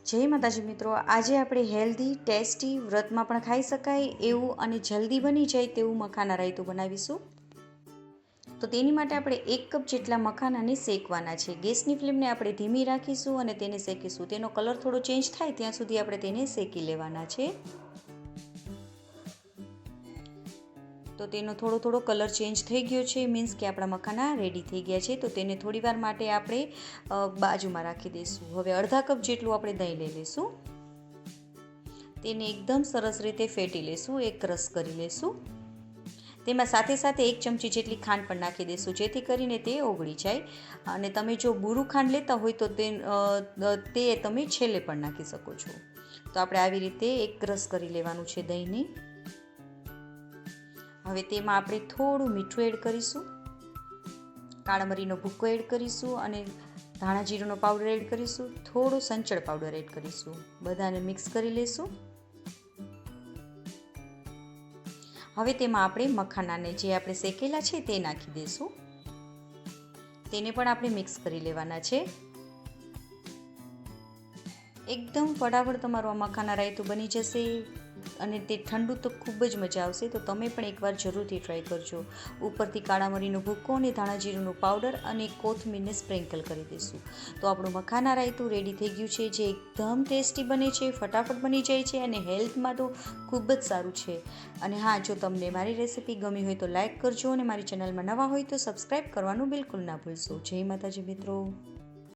જય માતાજી મિત્રો, આજે આપણે હેલ્ધી ટેસ્ટી વ્રતમાં પણ ખાઈ શકાય એવું અને જલ્દી બની જાય તેવું મખાના રાયતું બનાવીશું. તો તેની માટે આપણે 1 કપ જેટલા મખાનાને શેકવાના છે. ગેસની ફ્લેમને આપણે ધીમી રાખીશું અને તેને શેકીશું. તેનો કલર થોડો ચેન્જ થાય ત્યાં સુધી આપણે તેને શેકી લેવાના છે. તો તેનો થોડો કલર ચેન્જ થઈ ગયો છે, મીન્સ કે આપણા મખાના રેડી થઈ ગયા છે. તો તેને થોડીવાર માટે આપણે બાજુમાં રાખી દઈશું. હવે અડધા કપ જેટલું આપણે દહીં લઈ લઈશું. તેને એકદમ સરસ રીતે ફેટી લઈશું, એક રસ કરી લઈશું. તેમાં સાથે 1 ચમચી જેટલી ખાંડ પણ નાખી દઈશું, જેથી કરીને તે ઓગળી જાય. અને તમે જો બુરું ખાંડ લેતા હોય તો તે તમે છેલ્લે પણ નાખી શકો છો. તો આપણે આવી રીતે એક રસ કરી લેવાનું છે દહીંની. હવે તેમાં આપણે થોડું મીઠું એડ કરીશું, કાળા મરીનો ભૂકો એડ કરીશું અને ધાણા જીરુંનો પાવડર એડ કરીશું, થોડો સંચળ પાવડર એડ કરીશું. બધાને મિક્સ કરી લઈશું. હવે તેમાં આપણે મખાનાને જે આપણે શેકેલા છે તે નાખી દઈશું. તેને પણ આપણે મિક્સ કરી લેવાના છે. એકદમ ફટાફટ તમારું આ મખાના રાયતું બની જશે અને તે ઠંડુ તો ખૂબ જ મજા આવશે. તો તમે પણ એકવાર જરૂરથી ટ્રાય કરજો. ઉપરથી કાળા મરીનો ભૂકો અને ધાણા જીરુંનો પાવડર અને કોથમીરને સ્પ્રિંકલ કરી દઈશું. તો આપણું મખાના રાયતું રેડી થઈ ગયું છે, જે એકદમ ટેસ્ટી બને છે, ફટાફટ બની જાય છે અને હેલ્થમાં તો ખૂબ જ સારું છે. અને હા, જો તમને મારી રેસીપી ગમી હોય તો લાઈક કરજો અને મારી ચેનલમાં નવા હોય તો સબસ્ક્રાઈબ કરવાનું બિલકુલ ના ભૂલશો. જય માતાજી મિત્રો.